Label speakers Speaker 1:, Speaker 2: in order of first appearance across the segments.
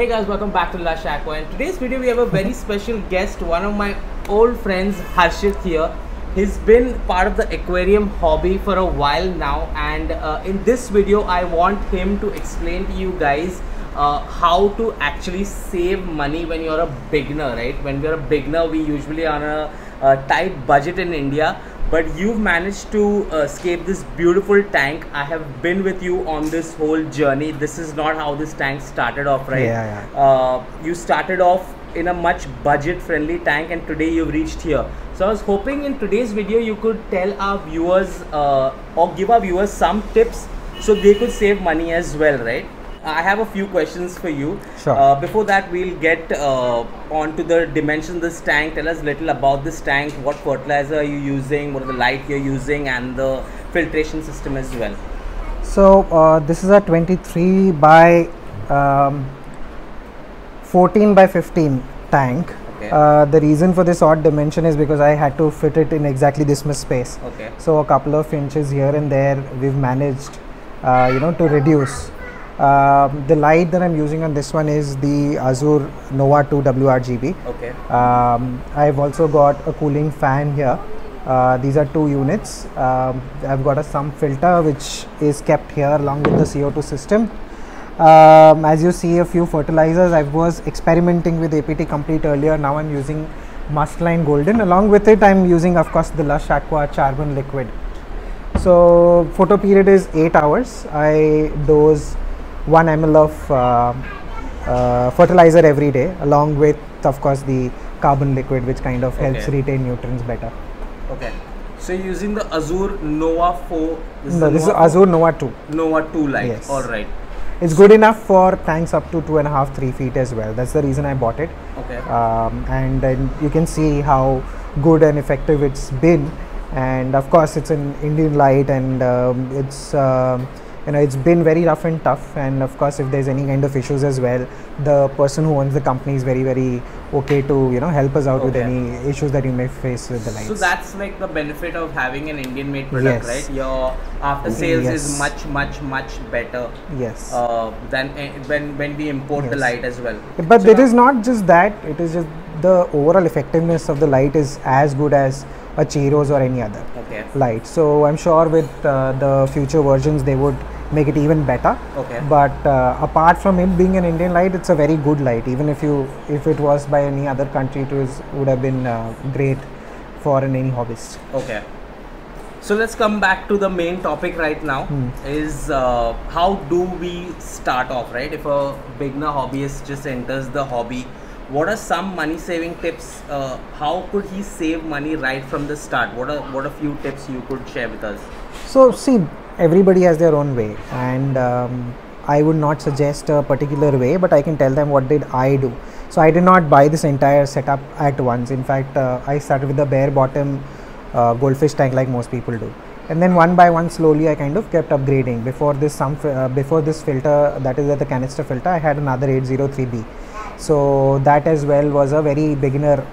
Speaker 1: Hey guys, welcome back to Lush Aqua. In today's video we have a very special guest, one of my old friends, Harshit here. He's been part of the aquarium hobby for a while now, and in this video I want him to explain to you guys how to actually save money when you're a beginner, right? When we're a beginner, we usually are on a tight budget in India, but you've managed to escape this beautiful tank. I have been with you on this whole journey. This is not how this tank started off, right?
Speaker 2: Yeah.
Speaker 1: You started off in a much budget friendly tank, and today you've reached here. So I was hoping in today's video you could tell our viewers or give our viewers some tips so they could save money as well, right? I have a few questions for you.
Speaker 2: Sure.
Speaker 1: Before that, we'll get onto the dimensions of this tank. Tell us a little about this tank. What fertilizer are you using? What are the light you're using, and the filtration system as well?
Speaker 2: So this is a 23 by 14 by 15 tank.
Speaker 1: Okay.
Speaker 2: The reason for this odd dimension is because I had to fit it in exactly this much space.
Speaker 1: Okay.
Speaker 2: So a couple of inches here and there we've managed to reduce. The light that I'm using on this one is the Azure Nova 2 WRGB.
Speaker 1: Okay.
Speaker 2: I've also got a cooling fan here. These are 2 units. I've got a sump filter which is kept here along with the CO2 system. As you see, a few fertilizers. I was experimenting with APT Complete earlier. Now I'm using Mustline Golden. Along with it, I'm using, of course, the Lush Aqua Charbon Liquide. So photo period is 8 hours. I dose 1 ml of fertilizer every day, along with, of course, the carbon liquid, which kind of helps retain nutrients better.
Speaker 1: Okay. So you're using the Azure Nova 4.
Speaker 2: This is Azure Nova 2.
Speaker 1: Nova 2 light.
Speaker 2: Yes.
Speaker 1: All right.
Speaker 2: It's good enough for tanks up to 2.5-3 feet as well. That's the reason I bought it.
Speaker 1: Okay.
Speaker 2: And then you can see how good and effective it's been. And of course, it's an Indian light, and it's been very rough and tough. And of course, if there's any kind of issues as well, the person who owns the company is very okay to help us out with any issues that you may face with the lights.
Speaker 1: So that's like the benefit of having an Indian made product,
Speaker 2: Yes.
Speaker 1: right? Your after sales
Speaker 2: Yes.
Speaker 1: is much better
Speaker 2: Yes.
Speaker 1: than when we import the light as well.
Speaker 2: But
Speaker 1: So
Speaker 2: it is not just that, it is just the overall effectiveness of the light is as good as a Cheeros or any other light. So I'm sure with the future versions they would make it even better.
Speaker 1: Okay.
Speaker 2: But apart from it being an Indian light, it's a very good light. Even if it was by any other country, would have been great for any hobbyist.
Speaker 1: Okay. So let's come back to the main topic right now. Is how do we start off, right? If a beginner hobbyist just enters the hobby, what are some money saving tips? How could he save money right from the start? What are few tips you could share with us?
Speaker 2: So see, everybody has their own way, and I would not suggest a particular way, but I can tell them what did I do. So I did not buy this entire setup at once. In fact, I started with the bare bottom goldfish tank like most people do, and then one by one slowly I kind of kept upgrading. Before this filter, that is the canister filter, I had another 803B. So that as well was a very beginner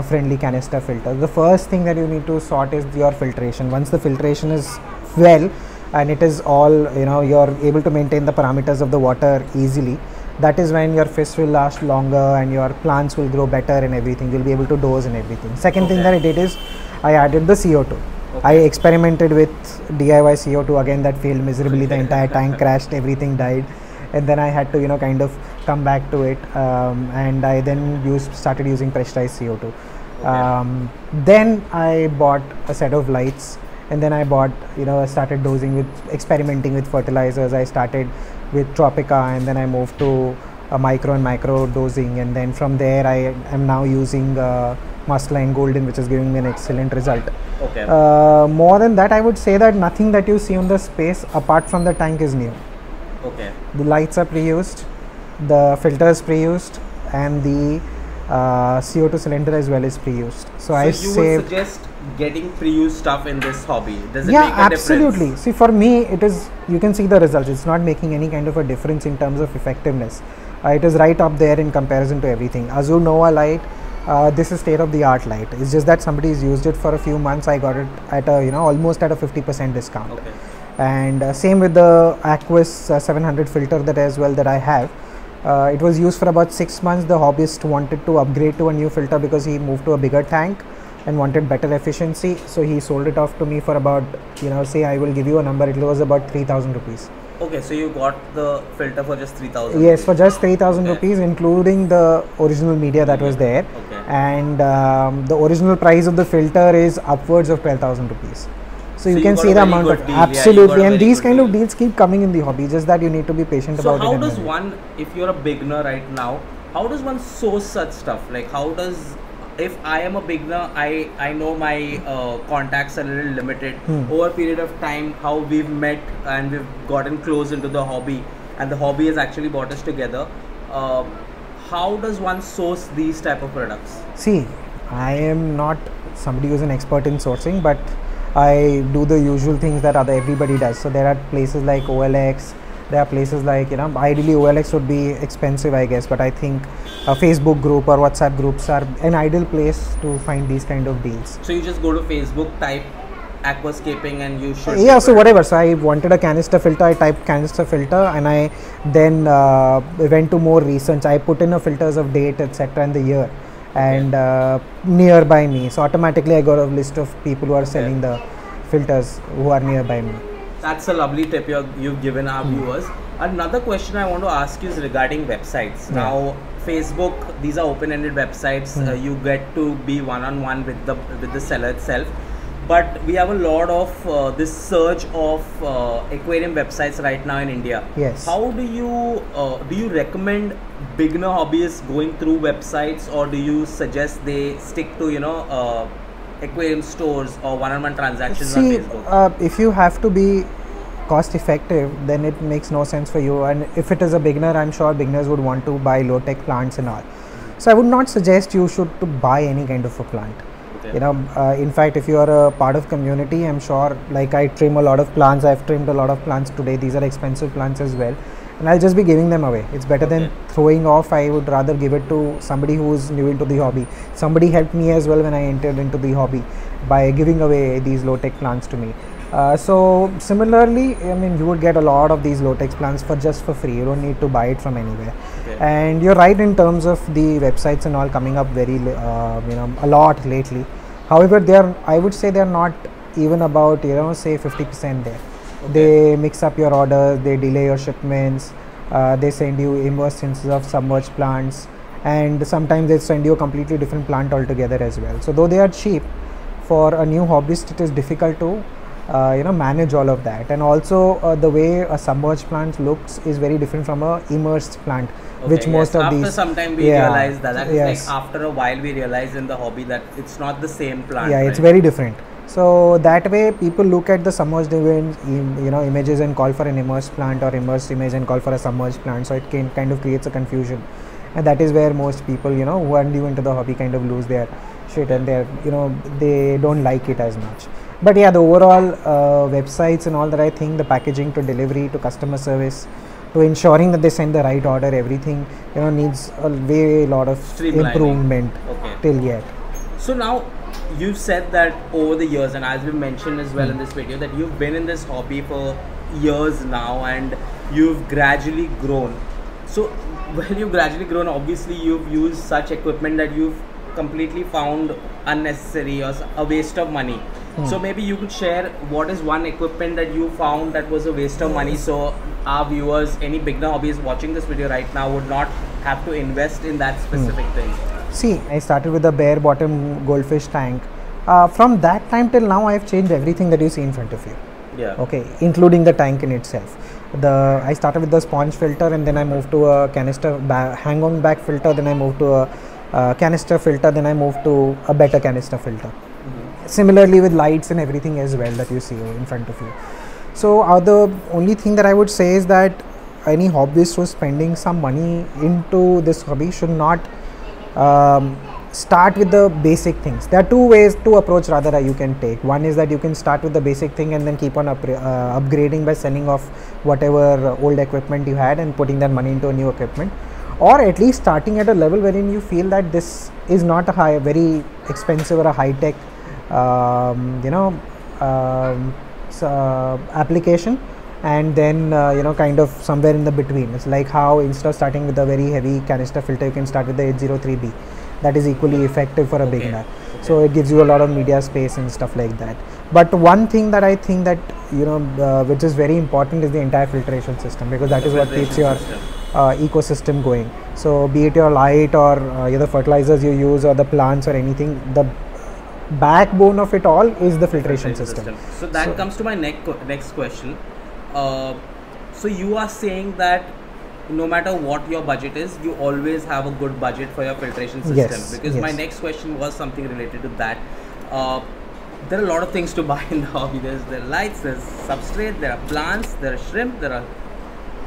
Speaker 2: friendly canister filter. The first thing that you need to sort is your filtration. Once the filtration is well and it is all, you're able to maintain the parameters of the water easily, that is when your fish will last longer and your plants will grow better and everything. You'll be able to dose and everything. Second thing that I did is I added the CO2. I experimented with DIY CO2. Again, that failed miserably. The entire tank crashed, everything died. And then I had to kind of come back to it, and I then started using pressurized CO2. Then I bought a set of lights, and then I bought, I started experimenting with fertilizers. I started with Tropica, and then I moved to a micro and macro dosing, and then from there I am now using Mustline Golden, which is giving me an excellent result.
Speaker 1: Okay.
Speaker 2: More than that, I would say that nothing that you see on the space apart from the tank is new.
Speaker 1: Okay.
Speaker 2: The lights are pre-used, the filters pre-used, and the CO2 cylinder as well is pre-used. So I
Speaker 1: would suggest getting pre-used stuff in this hobby? Does it make a
Speaker 2: absolutely.
Speaker 1: difference?
Speaker 2: See, for me, it is. You can see the results. It's not making any kind of a difference in terms of effectiveness. It is right up there in comparison to everything. Azure Nova light. This is state-of-the-art light. It's just that somebody's used it for a few months. I got it at a almost at a 50% discount.
Speaker 1: Okay.
Speaker 2: And same with the Aquas 700 filter that I have. It was used for about 6 months. The hobbyist wanted to upgrade to a new filter because he moved to a bigger tank and wanted better efficiency. So he sold it off to me for about, say I will give you a number, it was about 3,000 rupees.
Speaker 1: Okay, so you got the filter for just 3,000?
Speaker 2: Yes, for just 3,000 rupees, including the original media that was there.
Speaker 1: Okay.
Speaker 2: And the original price of the filter is upwards of 12,000 rupees. So you can see the amount of, absolutely, and these kind of deals keep coming in the hobby, just that you need to be patient about it.
Speaker 1: So how does one, if you're a beginner right now, how does one source such stuff? Like how does, if I am a beginner, I know my contacts are a little limited. Over a period of time, how we've met and we've gotten close into the hobby, and the hobby has actually brought us together. How does one source these type of products?
Speaker 2: See, I am not somebody who's an expert in sourcing, but I do the usual things that everybody does. So there are places like OLX, there are places like, ideally OLX would be expensive, I guess, but I think a Facebook group or WhatsApp groups are an ideal place to find these kind of deals.
Speaker 1: So you just go to Facebook, type Aquascaping, and you should...
Speaker 2: Yeah, so whatever. So I wanted a canister filter, I typed canister filter, and I then went to more research. I put in a filters of date, etc., and the year, and nearby me. So automatically I got a list of people who are selling the filters who are nearby me.
Speaker 1: That's a lovely tip you've given our viewers. Another question I want to ask you is regarding websites. Now, Facebook, these are open-ended websites. You get to be one-on-one with the seller itself. But we have a lot of this surge of aquarium websites right now in India.
Speaker 2: Yes.
Speaker 1: How do you recommend beginner hobbyists going through websites, or do you suggest they stick to aquarium stores or one-on-one transactions on Facebook?
Speaker 2: If you have to be cost effective, then it makes no sense for you. And if it is a beginner, I'm sure beginners would want to buy low-tech plants and all. So I would not suggest you should to buy any kind of a plant. Okay. In fact, if you are a part of community, I'm sure, like I trim a lot of plants, I've trimmed a lot of plants today. These are expensive plants as well, and I'll just be giving them away. It's better than throwing off. I would rather give it to somebody who is new into the hobby. Somebody helped me as well when I entered into the hobby by giving away these low-tech plants to me. So similarly, I mean, you would get a lot of these low-tech plants just for free. You don't need to buy it from anywhere. Okay. And you're right in terms of the websites and all coming up very a lot lately. However, I would say they're not even about say 50% there. Okay. They mix up your orders, they delay your shipments, they send you immersed instances of submerged plants, and sometimes they send you a completely different plant altogether as well. So though they are cheap, for a new hobbyist it is difficult to manage all of that. And also the way a submerged plant looks is very different from a immersed plant, which most of these...
Speaker 1: After some time we realize that is like after a while we realize in the hobby that it's not the same plant.
Speaker 2: Yeah, it's very different. So that way people look at the submerged images and call for an immersed plant, or immersed image and call for a submerged plant. So it kind of creates a confusion, and that is where most people who are new into the hobby kind of lose their shit, and they don't like it as much. But yeah, the overall websites and all that, I think the packaging to delivery to customer service to ensuring that they send the right order, everything needs a lot of improvement till yet.
Speaker 1: So now you've said that over the years, and as we mentioned as well in this video, that you've been in this hobby for years now and you've gradually grown. So when you've gradually grown, obviously you've used such equipment that you've completely found unnecessary or a waste of money. So maybe you could share what is one equipment that you found that was a waste of money, so our viewers, any beginner hobbyists watching this video right now would not have to invest in that specific thing.
Speaker 2: See, I started with a bare bottom goldfish tank. From that time till now, I've changed everything that you see in front of you.
Speaker 1: Yeah.
Speaker 2: Okay, including the tank in itself. I started with the sponge filter, and then I moved to a canister hang-on back filter. Then I moved to a canister filter. Then I moved to a better canister filter. Similarly with lights and everything as well that you see in front of you. So the only thing that I would say is that any hobbyist who's spending some money into this hobby should not start with the basic things. There are two ways to approach rather you can take. One is that you can start with the basic thing and then keep on upgrading by selling off whatever old equipment you had and putting that money into a new equipment, or at least starting at a level wherein you feel that this is not a very expensive or a high-tech application, and then kind of somewhere in the between. It's like how instead of starting with a very heavy canister filter, you can start with the 803B. That is equally effective for a beginner. So it gives you a lot of media space and stuff like that. But one thing that I think that which is very important is the entire filtration system, because that is what keeps your ecosystem going. So be it your light or the fertilizers you use or the plants or anything, the backbone of it all is the filtration system.
Speaker 1: So that comes to my next question. So you are saying that no matter what your budget is, you always have a good budget for your filtration system.
Speaker 2: Yes,
Speaker 1: because my next question was something related to that. There are a lot of things to buy in the hobby. There are lights, there's substrate, there are plants, there are shrimp, there are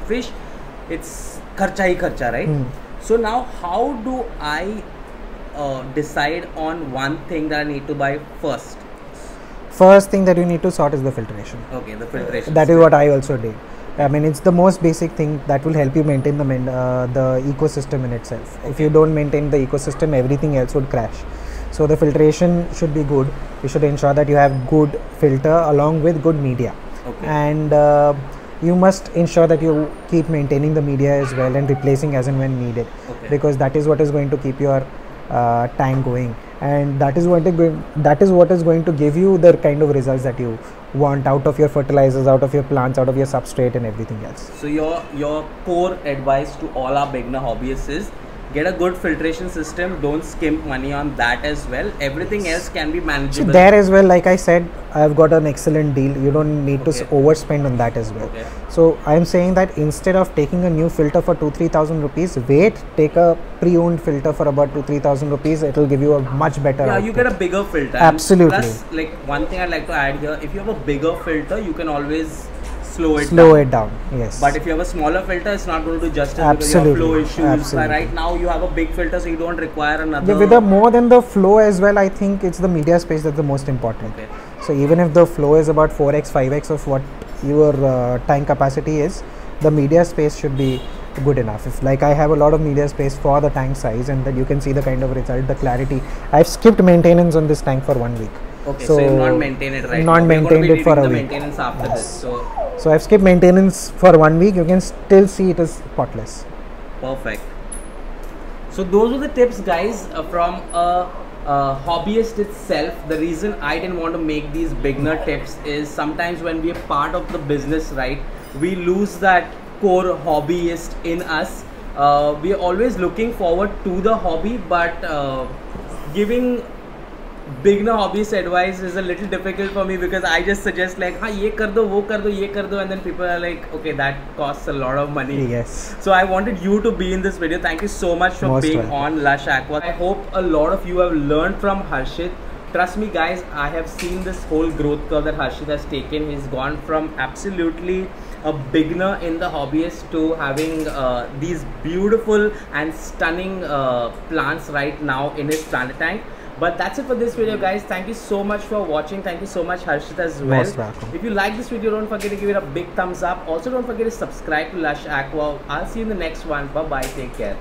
Speaker 1: fish. It's kharcha hi kharcha, right? So now how do I decide on one thing that I need to buy first?
Speaker 2: First thing that you need to sort is the filtration.
Speaker 1: Okay, the filtration.
Speaker 2: That is what I also did. I mean, it's the most basic thing that will help you maintain the ecosystem in itself. If you don't maintain the ecosystem, everything else would crash. So the filtration should be good. You should ensure that you have good filter along with good media.
Speaker 1: Okay.
Speaker 2: And you must ensure that you keep maintaining the media as well and replacing as and when needed.
Speaker 1: Okay.
Speaker 2: Because that is what is going to keep your tank going, and that is what is going to give you the kind of results that you want out of your fertilizers, out of your plants, out of your substrate and everything else.
Speaker 1: So your core advice to all our beginner hobbyists is get a good filtration system. Don't skimp money on that as well. Everything else can be manageable.
Speaker 2: So there as well, like I said, I've got an excellent deal. You don't need to overspend on that as well.
Speaker 1: Okay.
Speaker 2: So I'm saying that instead of taking a new filter for 2,000-3,000 rupees, take a pre-owned filter for about 2,000-3,000 rupees. It will give you a much better output.
Speaker 1: You get a bigger filter.
Speaker 2: Absolutely.
Speaker 1: Plus, like one thing I'd like to add here, if you have a bigger filter, you can always slow it down.
Speaker 2: Yes.
Speaker 1: But if you have a smaller filter, it's not going to do justice because you have flow issues.
Speaker 2: Absolutely.
Speaker 1: Right now you have a big filter, so you don't require another.
Speaker 2: Yeah, with more than the flow as well, I think it's the media space that's the most important.
Speaker 1: Okay.
Speaker 2: So even if the flow is about 4x, 5x of what your tank capacity is, the media space should be good enough. If like I have a lot of media space for the tank size, and then you can see the kind of result, the clarity. I've skipped maintenance on this tank for 1 week.
Speaker 1: Okay, so you've not maintained it right now.
Speaker 2: Not maintained it for a week.
Speaker 1: Maintenance after this.
Speaker 2: So I've skipped maintenance for 1 week. You can still see it is spotless.
Speaker 1: Perfect. So those were the tips, guys, from a hobbyist itself. The reason I didn't want to make these beginner tips is sometimes when we are part of the business, right, we lose that core hobbyist in us. We are always looking forward to the hobby, but giving beginner hobbyist advice is a little difficult for me, because I just suggest like, ha, ye kar do, wo kar do, ye kar do, and then people are like, okay, that costs a lot of money.
Speaker 2: Yes.
Speaker 1: So I wanted you to be in this video. Thank you so much for being on Lush Aqua. I hope a lot of you have learned from Harshit. Trust me, guys, I have seen this whole growth curve that Harshit has taken. He's gone from absolutely a beginner in the hobbyist to having these beautiful and stunning plants right now in his plant tank. But that's it for this video, guys. Thank you so much for watching. Thank you so much, Harshit, as well.
Speaker 2: Most welcome.
Speaker 1: If you like this video, don't forget to give it a big thumbs up. Also, don't forget to subscribe to Lush Aqua. I'll see you in the next one. Bye-bye. Take care.